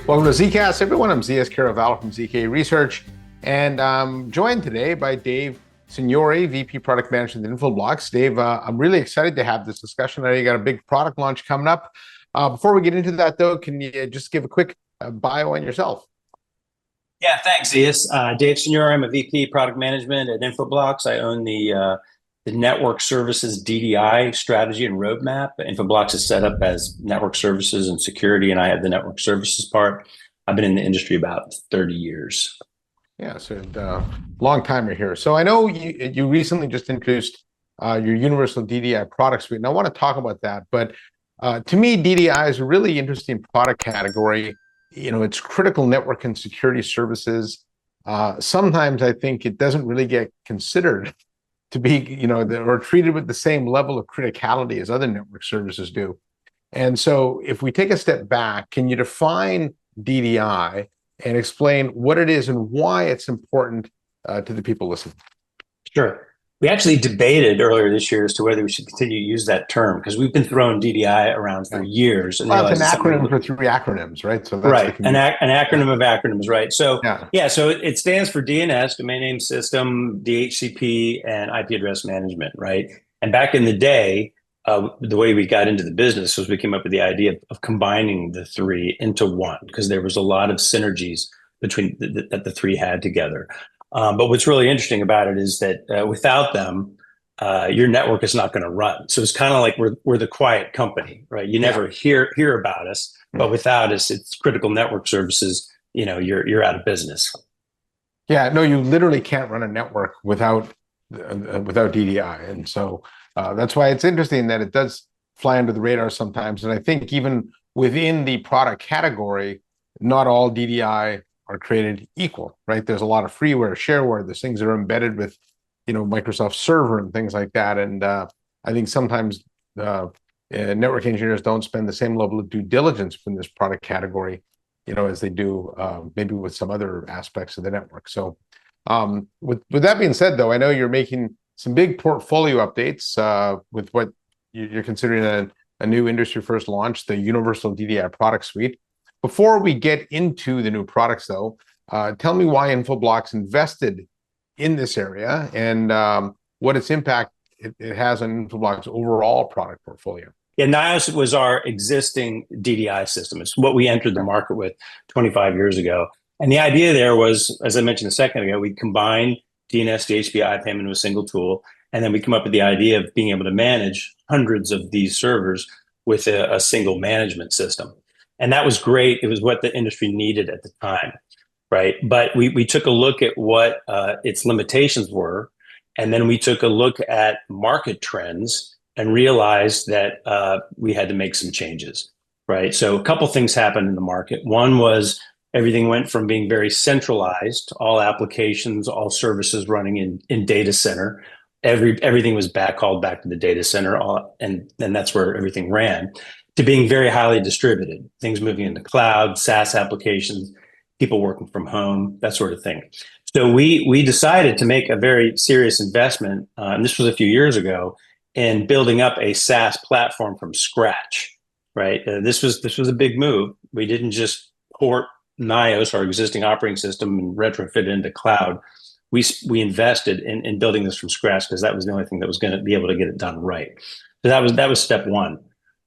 Welcome to ZKast, everyone. I'm ZS Caravallo from ZK Research, and I'm joined today by Dave Signori, VP Product Management at Infoblox. Dave, I'm really excited to have this discussion. I know you got a big product launch coming up. Before we get into that, though, can you just give a quick bio on yourself? Yeah, thanks, ZS. Dave Signori, I'm a VP Product Management at Infoblox. I own the Network Services DDI strategy and roadmap. Infoblox is set up as network services and security, and I have the network services part. I've been in the industry about 30 years. Yeah, so long timer here. So I know you recently just introduced your Universal DDI Product Suite, and I want to talk about that. But to me, DDI is a really interesting product category. You know, it's critical network and security services. Sometimes I think it doesn't really get considered to be, you know, or treated with the same level of criticality as other network services do. And so if we take a step back, can you define DDI and explain what it is and why it's important to the people listening? Sure. We actually debated earlier this year as to whether we should continue to use that term, because we've been throwing DDI around for years. And it's an acronym for three acronyms, right? So that's right, an acronym of acronyms, right? So so it stands for DNS, Domain Name System, DHCP, and IP Address Management, right? And back in the day, the way we got into the business was we came up with the idea of combining the three into one, because there was a lot of synergies between that the three had together. But what's really interesting about it is that without them, your network is not going to run. So it's kind of like we're the quiet company, right? You never hear about us, but without us, it's critical network services. You know, you're out of business. Yeah, no, you literally can't run a network without DDI, and so that's why it's interesting that it does fly under the radar sometimes. And I think even within the product category, not all DDI are created equal, right? There's a lot of freeware, shareware, there's things that are embedded with, you know, Microsoft Server and things like that. And I think sometimes network engineers don't spend the same level of due diligence in this product category, you know, as they do maybe with some other aspects of the network. So with that being said, though, I know you're making some big portfolio updates with what you're considering a new industry first launch, the Universal DDI Product Suite. Before we get into the new products, though, tell me why Infoblox invested in this area and what its impact it has on Infoblox's overall product portfolio. Yeah, NIOS was our existing DDI system. It's what we entered the market with 25 years ago. And the idea there was, as I mentioned a second ago, we combined DNS, DHCP, IPAM into a single tool. And then we come up with the idea of being able to manage hundreds of these servers with a single management system. And that was great. It was what the industry needed at the time, right? But we took a look at what its limitations were, and then we took a look at market trends and realized that we had to make some changes, right? So a couple things happened in the market. One was everything went from being very centralized, all applications, all services running in data center. Everything was called back to the data center, and that's where everything ran, to being very highly distributed, things moving into cloud, SaaS applications, people working from home, that sort of thing. So we decided to make a very serious investment, and this was a few years ago, in building up a SaaS platform from scratch, right? This was a big move. We didn't just port NIOS, our existing operating system, and retrofit it into cloud. We invested in building this from scratch because that was the only thing that was going to be able to get it done right. So that was step one.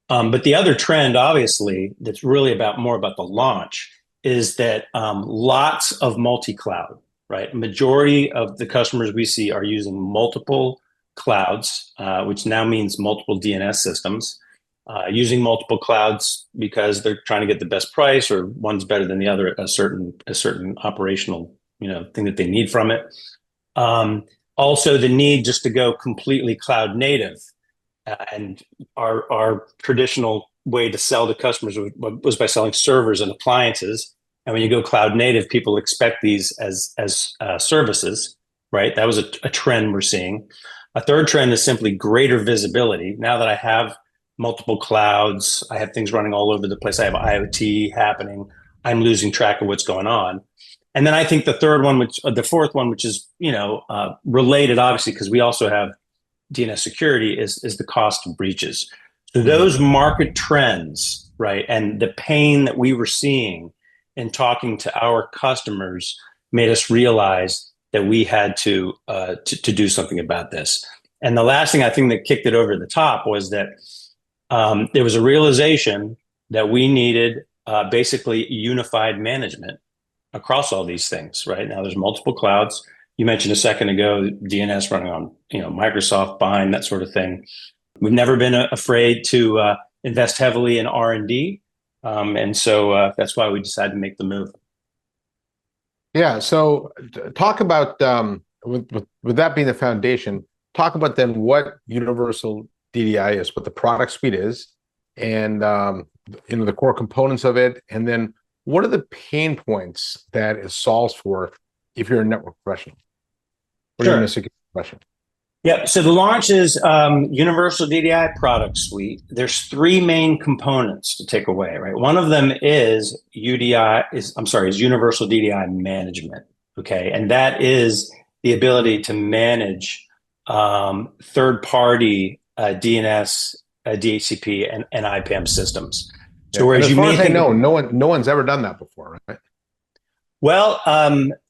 But the other trend, obviously, that's really more about the launch is that lots of multi-cloud, right? Majority of the customers we see are using multiple clouds, which now means multiple DNS systems, using multiple clouds because they're trying to get the best price, or one's better than the other at a certain operational, you know, thing that they need from it. Also, the need just to go completely cloud native. And our traditional way to sell to customers was by selling servers and appliances. And when you go cloud native, people expect these as services, right? That was a trend we're seeing. A third trend is simply greater visibility. Now that I have multiple clouds, I have things running all over the place, I have IoT happening, I'm losing track of what's going on. And then I think the fourth one, which is, you know, related, obviously, because we also have DNS security, is the cost of breaches. So those market trends, right, and the pain that we were seeing in talking to our customers made us realize that we had to do something about this. And the last thing I think that kicked it over the top was that there was a realization that we needed basically unified management across all these things. Right now, there's multiple clouds. You mentioned a second ago DNS running on Microsoft, Bind, that sort of thing. We've never been afraid to invest heavily in R&D, and so that's why we decided to make the move. Yeah. So talk about with that being the foundation. Talk about then what Universal DDI is, what the product suite is, and the core components of it, and then what are the pain points that it solves for if you're a network professional or Sure. even a security professional. Yeah, so the launch is Universal DDI Product Suite. There's three main components to take away, right? One of them is Universal DDI Management, okay? And that is the ability to manage third-party DNS, DHCP, and IPAM systems. So whereas as far as I know, no one's ever done that before, right? Well,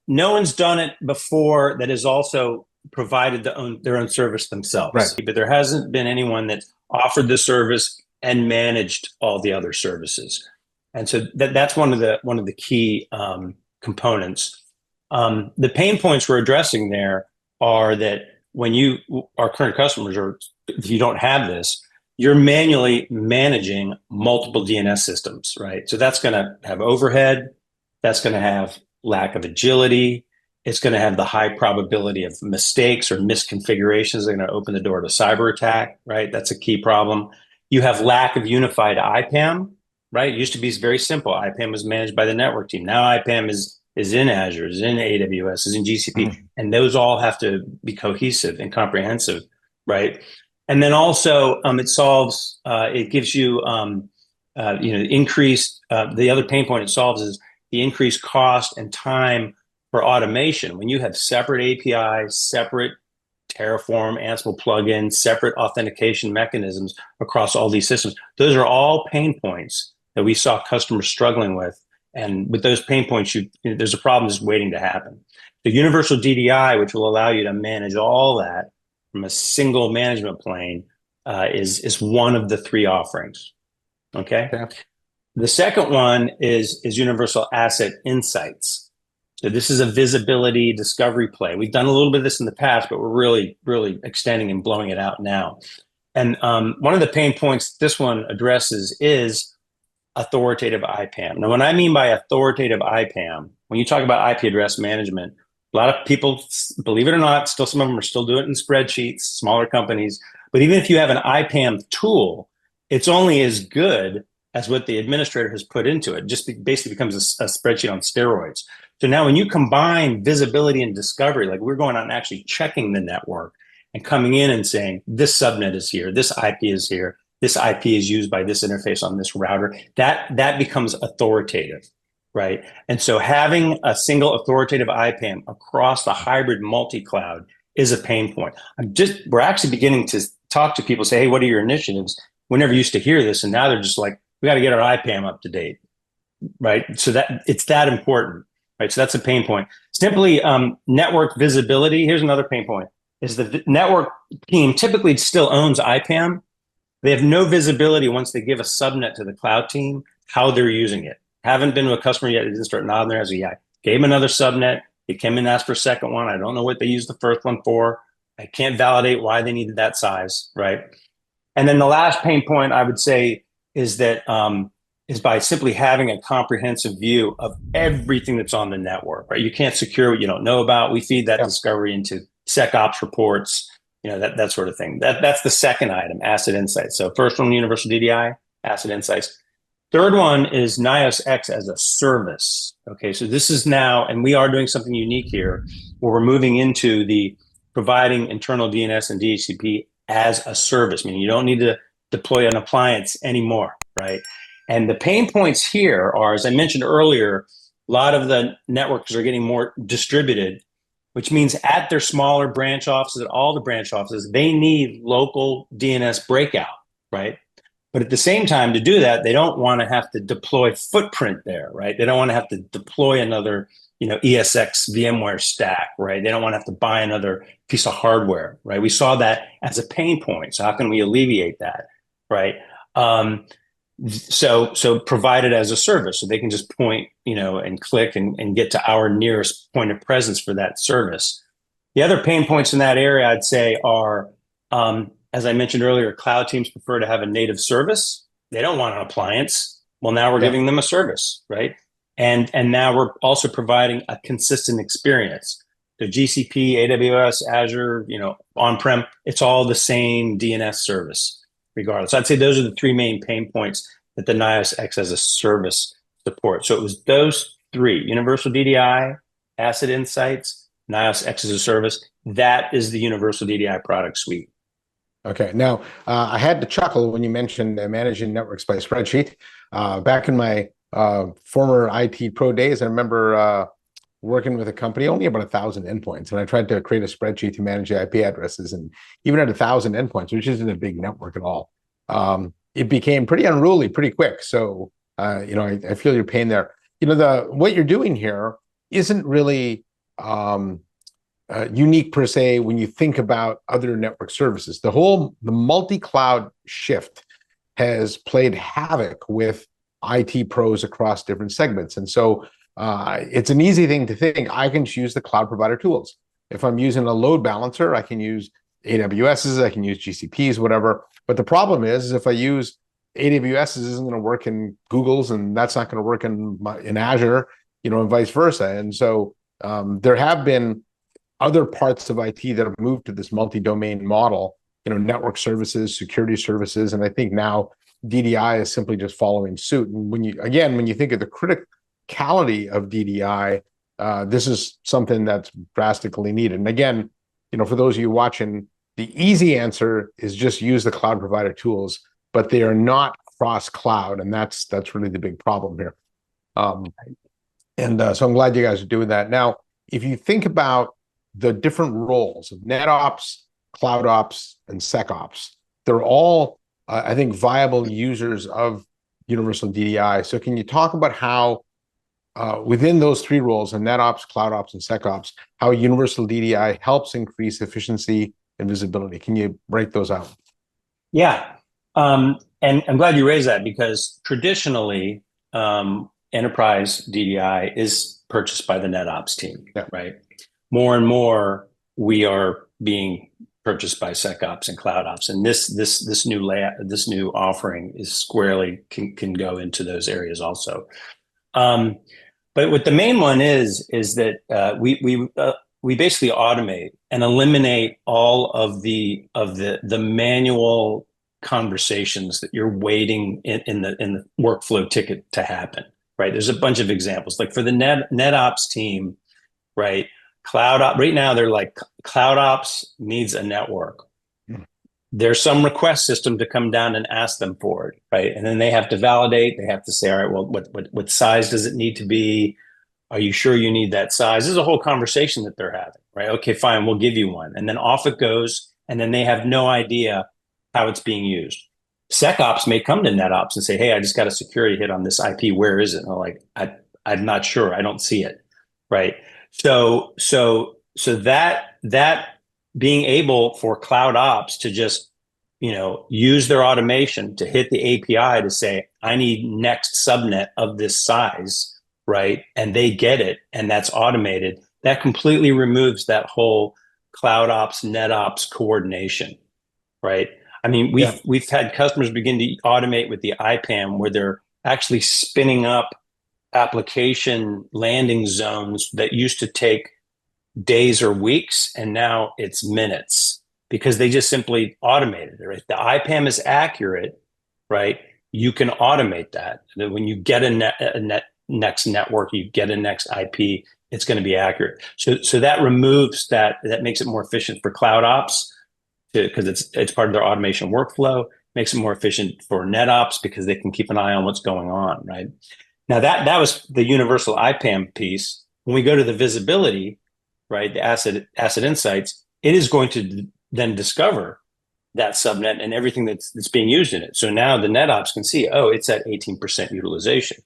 no one's done it before that has also provided their own service themselves. Right. But there hasn't been anyone that offered the service and managed all the other services. And so that's one of the key components. The pain points we're addressing there are that when our current customers, or if you don't have this, you're manually managing multiple DNS systems, right? So that's going to have overhead. That's going to have lack of agility. It's going to have the high probability of mistakes or misconfigurations that are going to open the door to cyber attack, right? That's a key problem. You have lack of unified IPAM, right? It used to be very simple. IPAM was managed by the network team. Now IPAM is in Azure, is in AWS, is in GCP, and those all have to be cohesive and comprehensive, right? And then also it gives you, increased, the other pain point it solves is the increased cost and time for automation. When you have separate APIs, separate Terraform, Ansible plugins, separate authentication mechanisms across all these systems, those are all pain points that we saw customers struggling with. And with those pain points, there's a problem just waiting to happen. The Universal DDI, which will allow you to manage all that from a single management plane, is one of the three offerings. Okay. Yeah. The second one is Universal Asset Insights. So this is a visibility discovery play. We've done a little bit of this in the past, but we're really, really extending and blowing it out now. And one of the pain points this one addresses is authoritative IPAM. Now, when I mean by authoritative IPAM, when you talk about IP address management, a lot of people, believe it or not, still some of them are still doing it in spreadsheets, smaller companies. But even if you have an IPAM tool, it's only as good as what the administrator has put into it. Just basically becomes a spreadsheet on steroids. So now when you combine visibility and discovery, like we're going out and actually checking the network and coming in and saying, this subnet is here, this IP is here, this IP is used by this interface on this router, that becomes authoritative, right? And so having a single authoritative IPAM across the hybrid multi-cloud is a pain point. We're actually beginning to talk to people, say, hey, what are your initiatives? We never used to hear this, and now they're just like, we got to get our IPAM up to date, right? So that it's that important, right? So that's a pain point. Simply network visibility. Here's another pain point: is the network team typically still owns IPAM. They have no visibility once they give a subnet to the cloud team how they're using it. Haven't been to a customer yet. They didn't start nodding their heads. Yeah, gave them another subnet. They came in and asked for a second one. I don't know what they used the first one for. I can't validate why they needed that size, right? And then the last pain point I would say is that is by simply having a comprehensive view of everything that's on the network, right? You can't secure what you don't know about. We feed that discovery into SecOps reports, that sort of thing. That's the second item, Asset Insights. So first one, Universal DDI, Asset Insights. Third one is NIOS-X as a service. Okay, so this is now, and we are doing something unique here, where we're moving into the providing internal DNS and DHCP as a service, meaning you don't need to deploy an appliance anymore, right? And the pain points here are, as I mentioned earlier, a lot of the networks are getting more distributed, which means at their smaller branch offices, at all the branch offices, they need local DNS breakout, right? But at the same time, to do that, they don't want to have to deploy footprint there, right? They don't want to have to deploy another, ESX VMware stack, right? They don't want to have to buy another piece of hardware, right? We saw that as a pain point. So how can we alleviate that, right? So provide it as a service, so they can just point, and click and get to our nearest point of presence for that service. The other pain points in that area, I'd say, are, as I mentioned earlier, cloud teams prefer to have a native service. They don't want an appliance. Well, now we're giving them a service, right? And now we're also providing a consistent experience. The GCP, AWS, Azure, on-prem, it's all the same DNS service, regardless. So I'd say those are the three main pain points that the NIOS-X as a service support. So it was those three: Universal DDI, Asset Insights, NIOS-X as a service. That is the Universal DDI Product Suite. Okay. Now, I had to chuckle when you mentioned managing networks by spreadsheet. Back in my former IT pro days, I remember working with a company, only about 1,000 endpoints, and I tried to create a spreadsheet to manage the IP addresses. And even at 1,000 endpoints, which isn't a big network at all, it became pretty unruly pretty quick. So, I feel your pain there. What you're doing here isn't really unique per se when you think about other network services. The multi-cloud shift has played havoc with IT pros across different segments. And so it's an easy thing to think, I can choose the cloud provider tools. If I'm using a load balancer, I can use AWS's, I can use GCP's, whatever. But the problem is if I use AWS's, isn't going to work in Google's, and that's not going to work in Azure, and vice versa. And so there have been other parts of IT that have moved to this multi-domain model, network services, security services, and I think now DDI is simply just following suit. And when you think of the criticality of DDI, this is something that's drastically needed. And again, for those of you watching, the easy answer is just use the cloud provider tools, but they are not cross-cloud, and that's really the big problem here. So I'm glad you guys are doing that. Now, if you think about the different roles of NetOps, CloudOps, and SecOps, they're all, I think, viable users of Universal DDI. So can you talk about how within those three roles, of NetOps, CloudOps, and SecOps, how Universal DDI helps increase efficiency and visibility? Can you break those out? Yeah. And I'm glad you raised that, because traditionally, enterprise DDI is purchased by the NetOps team, right? More and more, we are being purchased by SecOps and CloudOps, and this new layout, this new offering is squarely can go into those areas also. But what the main one is that we basically automate and eliminate all of the manual conversations that you're waiting in the workflow ticket to happen, right? There's a bunch of examples, like for the NetOps team, right? Right now, they're like, CloudOps needs a network. There's some request system to come down and ask them for it, right? And then they have to validate. They have to say, all right, well, what size does it need to be? Are you sure you need that size? This is a whole conversation that they're having, right? Okay, fine, we'll give you one. And then off it goes, and then they have no idea how it's being used. SecOps may come to NetOps and say, hey, I just got a security hit on this IP. Where is it? And they're like, I'm not sure. I don't see it, right? So that being able for CloudOps to just, use their automation to hit the API to say, I need next subnet of this size, right? And they get it, and that's automated. That completely removes that whole CloudOps, NetOps coordination, right? I mean, we've had customers begin to automate with the IPAM, where they're actually spinning up application landing zones that used to take days or weeks, and now it's minutes, because they just simply automated it, right? The IPAM is accurate, right? You can automate that. When you get a next network, you get a next IP, it's going to be accurate. So that removes that makes it more efficient for CloudOps, because it's part of their automation workflow, makes it more efficient for NetOps because they can keep an eye on what's going on, right? Now that was the universal IPAM piece. When we go to the visibility, right, the asset insights, it is going to then discover that subnet and everything that's being used in it. So now the NetOps can see, oh, it's at 18% utilization.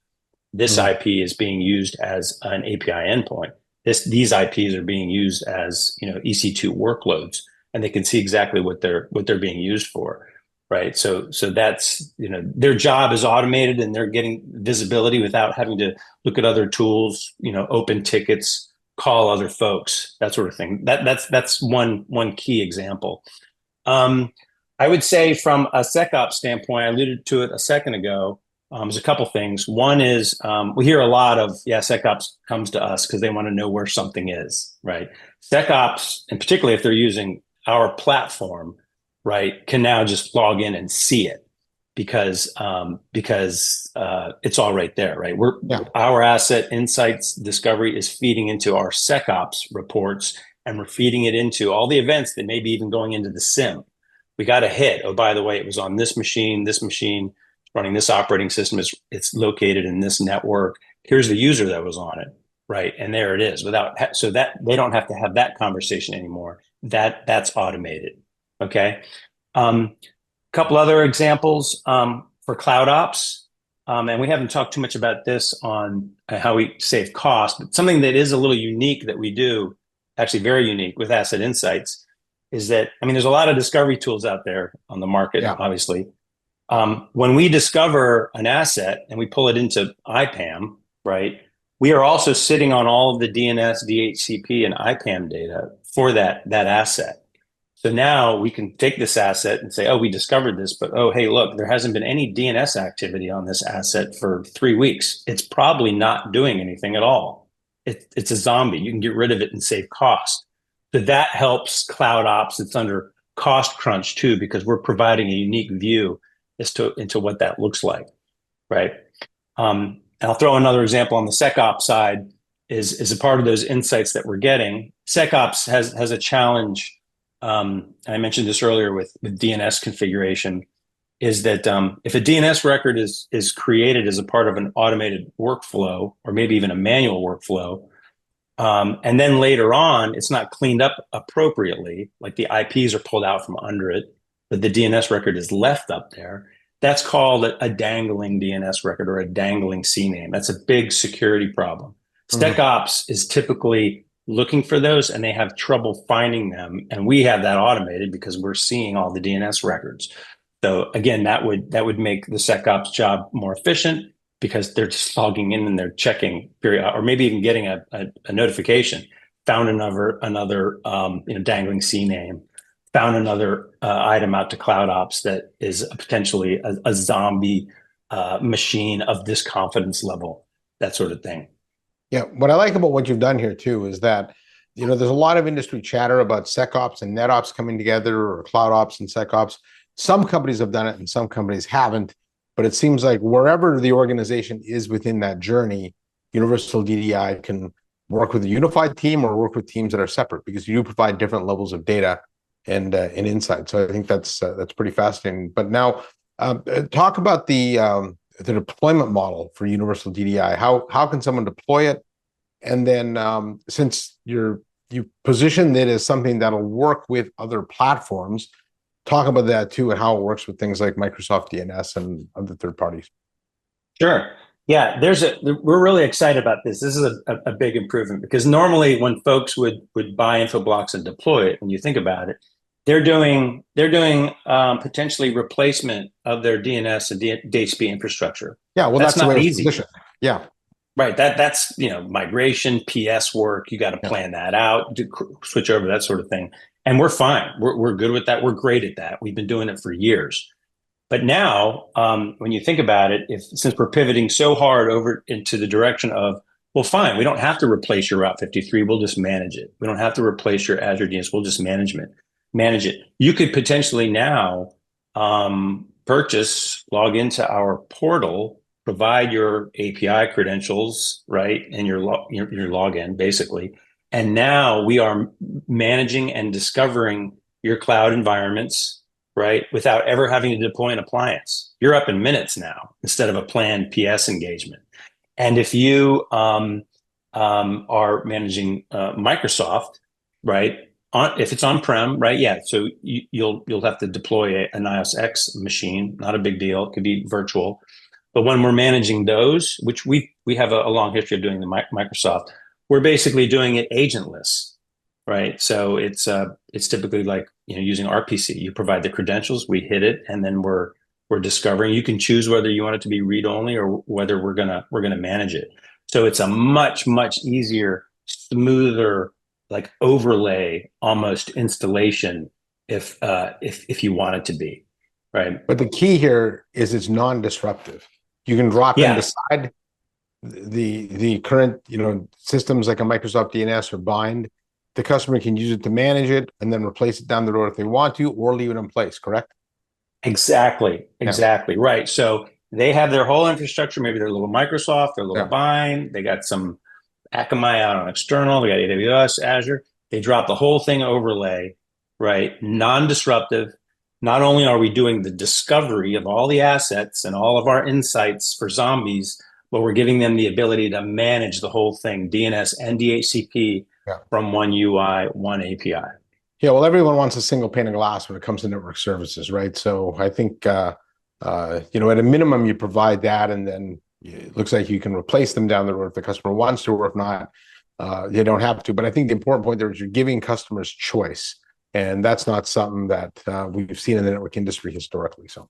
This IP is being used as an API endpoint. These IPs are being used as EC2 workloads, and they can see exactly what they're being used for, right? So that's their job is automated, and they're getting visibility without having to look at other tools, open tickets, call other folks, that sort of thing. That's one key example. I would say from a SecOps standpoint, I alluded to it a second ago. There's a couple things. One is we hear a lot of, SecOps comes to us because they want to know where something is, right? SecOps, and particularly if they're using our platform, right, can now just log in and see it because it's all right there, right? Our asset insights discovery is feeding into our SecOps reports, and we're feeding it into all the events that may be even going into the SIM. We got a hit. Oh, by the way, it was on this machine running this operating system. It's located in this network. Here's the user that was on it, right? And there it is. So that they don't have to have that conversation anymore. That's automated. Okay. Couple other examples for cloud ops, and we haven't talked too much about this on how we save cost, but something that is a little unique that we do, actually very unique with Asset Insights, is that there's a lot of discovery tools out there on the market, obviously. When we discover an asset and we pull it into IPAM, right, we are also sitting on all of the DNS, DHCP, and IPAM data for that asset. So now we can take this asset and say, oh, we discovered this, but oh, hey, look, there hasn't been any DNS activity on this asset for 3 weeks. It's probably not doing anything at all. It's a zombie. You can get rid of it and save cost. So that helps cloud ops. It's under cost crunch too, because we're providing a unique view into what that looks like, right? And I'll throw another example on the SecOps side is a part of those insights that we're getting. SecOps has a challenge. I mentioned this earlier with DNS configuration, is that if a DNS record is created as a part of an automated workflow, or maybe even a manual workflow, and then later on, it's not cleaned up appropriately, like the IPs are pulled out from under it, but the DNS record is left up there, that's called a dangling DNS record or a dangling CNAME. That's a big security problem. SecOps is typically looking for those, and they have trouble finding them. And we have that automated because we're seeing all the DNS records. So again, that would make the SecOps job more efficient because they're just logging in and they're checking period, or maybe even getting a notification. Found another dangling CNAME. Found another item out to cloud ops that is potentially a zombie machine of this confidence level, that sort of thing. Yeah, what I like about what you've done here too is that, there's a lot of industry chatter about SecOps and NetOps coming together, or cloud ops and SecOps. Some companies have done it and some companies haven't, but it seems like wherever the organization is within that journey, Universal DDI can work with a unified team or work with teams that are separate, because you provide different levels of data and insight. So I think that's pretty fascinating. But now talk about the deployment model for Universal DDI. How can someone deploy it? And then since you positioned it as something that'll work with other platforms, talk about that too, and how it works with things like Microsoft DNS and other third parties. Sure. Yeah, we're really excited about this. This is a big improvement, because normally when folks would buy Infoblox and deploy it, when you think about it, they're doing potentially replacement of their DNS and DHCP infrastructure. Yeah, well, that's not easy. Yeah, right. That's migration, PS work. You got to plan that out, switch over, that sort of thing. And we're fine. We're good with that. We're great at that. We've been doing it for years. But now, when you think about it, since we're pivoting so hard over into the direction of, well, fine, we don't have to replace your Route 53. We'll just manage it. We don't have to replace your Azure DNS. We'll just manage it. You could potentially now log into our portal, provide your API credentials, right, and your login, basically. And now we are managing and discovering your cloud environments, right, without ever having to deploy an appliance. You're up in minutes now instead of a planned PS engagement. And if you are managing Microsoft, right, if it's on-prem, right? Yeah. So you'll have to deploy a NIOS-X machine. Not a big deal. It could be virtual. But when we're managing those, which we have a long history of doing the Microsoft, we're basically doing it agentless, right? So it's typically like, using RPC. You provide the credentials, we hit it, and then we're discovering. You can choose whether you want it to be read only or whether we're gonna manage it. So it's a much easier, smoother, like overlay almost installation if you want it to be, right? But the key here is it's non-disruptive. You can drop in Yeah. beside the current systems like a Microsoft DNS or Bind. The customer can use it to manage it and then replace it down the road if they want to, or leave it in place, correct? Exactly. Right. So they have their whole infrastructure, maybe their little Microsoft, their little Bind, they got some Akamai out on external, they got AWS, Azure. They drop the whole thing overlay, right? Non-disruptive. Not only are we doing the discovery of all the assets and all of our insights for zombies, but we're giving them the ability to manage the whole thing, DNS and DHCP from one UI, one API. Yeah, well, everyone wants a single pane of glass when it comes to network services, right? So I think, at a minimum, you provide that, and then it looks like you can replace them down the road if the customer wants to, or if not, you don't have to. But I think the important point there is you're giving customers choice, and that's not something that we've seen in the network industry historically. So.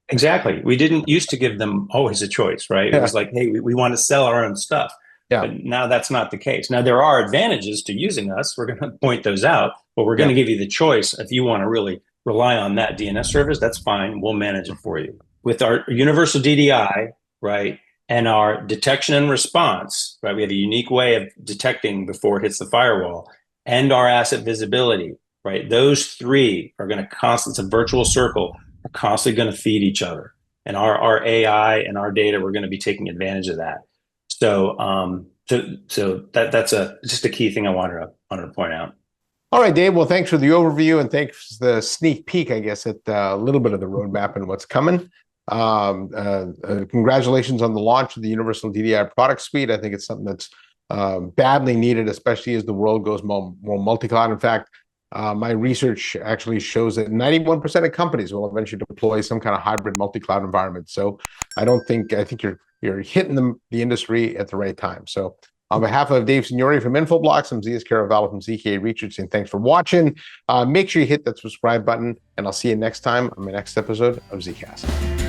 Exactly. We didn't used to give them always a choice, right? It was like, hey, we want to sell our own stuff. Yeah. But now that's not the case. Now there are advantages to using us. We're going to point those out, but we're going to give you the choice. If you want to really rely on that DNS service, that's fine. We'll manage it for you. With our Universal DDI, right, and our detection and response, right, we have a unique way of detecting before it hits the firewall, and our asset visibility, right? Those three are going to it's a virtual circle, are constantly going to feed each other. And our AI and our data, we're going to be taking advantage of that. So, that's just a key thing I wanted to point out. All right, Dave. Well, thanks for the overview, and thanks for the sneak peek, I guess, at a little bit of the roadmap and what's coming. Congratulations on the launch of the Universal DDI Product Suite. I think it's something that's badly needed, especially as the world goes more multi-cloud. In fact, my research actually shows that 91% of companies will eventually deploy some kind of hybrid multi-cloud environment. So I think you're hitting the industry at the right time. So on behalf of Dave Signori from Infoblox, I'm Zeus Caravallo from ZKast Research, saying thanks for watching. Make sure you hit that subscribe button, and I'll see you next time on my next episode of ZKast.